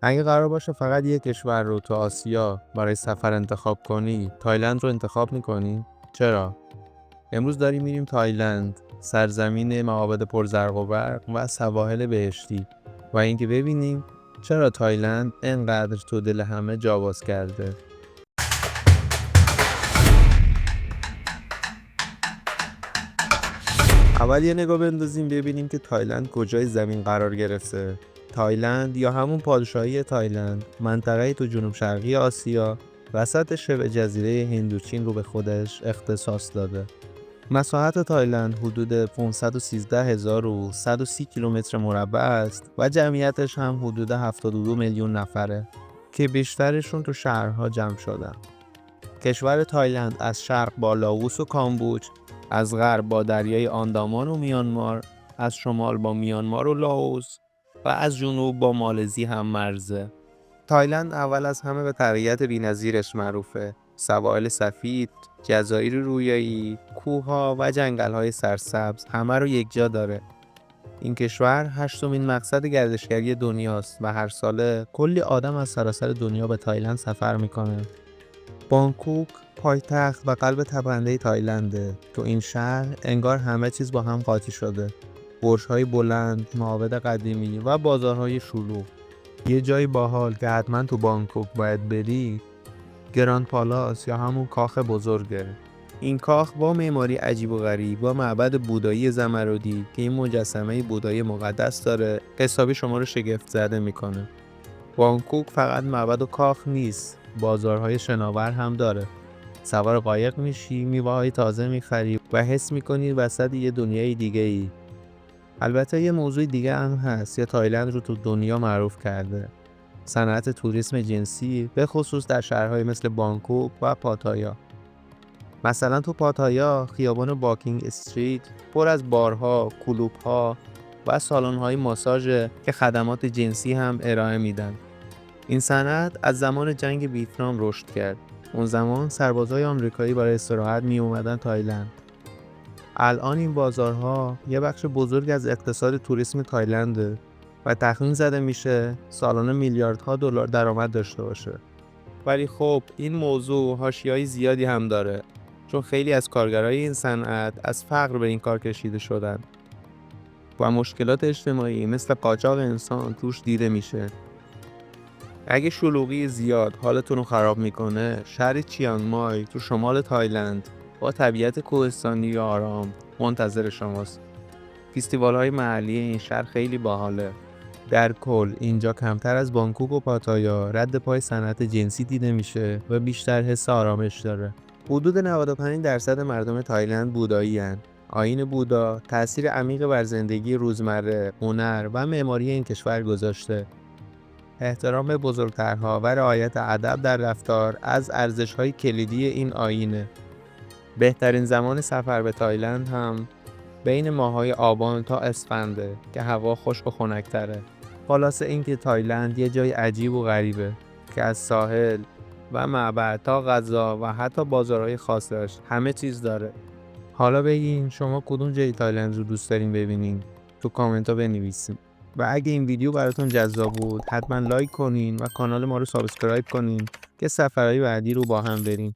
اگه قرار باشه فقط یک کشور رو تو آسیا برای سفر انتخاب کنی، تایلند رو انتخاب میکنی؟ چرا؟ امروز داریم میریم تایلند، سرزمین معابد پرزرق و برق و سواحل بهشتی، و اینکه ببینیم چرا تایلند انقدر تو دل همه جا باز کرده. اول یه نگاه بندازیم ببینیم که تایلند کجای زمین قرار گرفته. تایلند یا همون پادشاهی تایلند، منطقه‌ای تو جنوب شرقی آسیا، وسط شبه جزیره هندوچین رو به خودش اختصاص داده. مساحت تایلند حدود 513,130 کیلومتر مربع است و جمعیتش هم حدود 72 میلیون نفره که بیشترشون تو شهرها جمع شدن. کشور تایلند از شرق با لاوس و کامبوج، از غرب با دریای آندامان و میانمار، از شمال با میانمار و لاوس و از جنوب با مالزی هم مرزه. تایلند اول از همه به طبیعت بی‌نظیرش معروفه. سواحل سفید، جزایر رویایی، کوه‌ها و جنگل‌های سرسبز همه رو یکجا داره. این کشور هشتمین مقصد گردشگری دنیاست و هر ساله کلی آدم از سراسر دنیا به تایلند سفر میکنه. بانکوک پایتخت و قلب تپنده تایلنده. تو این شهر انگار همه چیز با هم قاطی شده. برج‌های بلند، معابد قدیمی و بازارهای شلوغ. یه جای باحال که حتما تو بانکوک باید بری، گراند پالاس یا همون کاخ بزرگه. این کاخ با معماری عجیب و غریب با معبد بودایی زمردی که این مجسمه بودایی مقدس داره، حسابی شما رو شگفت زده میکنه. بانکوک فقط معبد و کاخ نیست، بازارهای شناور هم داره. سوار قایق میشی، میوه‌های تازه میخری و حس میکنی وسط یه دنیای دیگه ای. البته یه موضوع دیگه هم هست که تایلند رو تو دنیا معروف کرده: صنعت توریسم جنسی، به خصوص در شهرهای مثل بانکوک و پاتایا. مثلا تو پاتایا خیابان باکینگ استریت پر از بارها، کلوب‌ها و سالن‌های ماساژ که خدمات جنسی هم ارائه میدن. این صنعت از زمان جنگ ویتنام رشد کرد. اون زمان سربازای آمریکایی برای استراحت می اومدن تایلند. الان این بازارها یه بخش بزرگ از اقتصاد توریسم تایلنده و تخمین زده میشه سالانه میلیاردها دلار درآمد داشته باشه. ولی خب این موضوع حاشیه‌های زیادی هم داره، چون خیلی از کارگرای این صنعت از فقر به این کار کشیده شدن و مشکلات اجتماعی مثل قاچاق انسان توش دیده میشه. اگه شلوغی زیاد حالتون رو خراب میکنه، شهر چیانگ مای تو شمال تایلند با طبیعت کوهستانی و آرام منتظر شماست. فستیوال‌های محلی این شهر خیلی باحاله. در کل اینجا کمتر از بانکوک و پاتایا رد پای صنعت جنسی دیده میشه و بیشتر حس آرامش داره. حدود 95% مردم تایلند بودایی هن. آیین بودا تأثیر عمیق بر زندگی روزمره، هنر و معماری این کشور گذاشته. احترام به بزرگترها و رعایت ادب در رفتار از ارزش‌های کلیدی این آیینه. بهترین زمان سفر به تایلند هم بین ماه‌های آبان تا اسفنده که هوا خشک و خنک‌تره. خلاصه اینکه تایلند یه جای عجیب و غریبه که از ساحل و معبد تا غذا و حتی بازارهای خاصش همه چیز داره. حالا بگین شما کدوم جای تایلند رو دوست دارین ببینین؟ تو کامنت ها بنویسین. و اگه این ویدیو براتون جذاب بود حتما لایک کنین و کانال ما رو سابسکرایب کنین که سفرهای بعدی رو با هم بریم.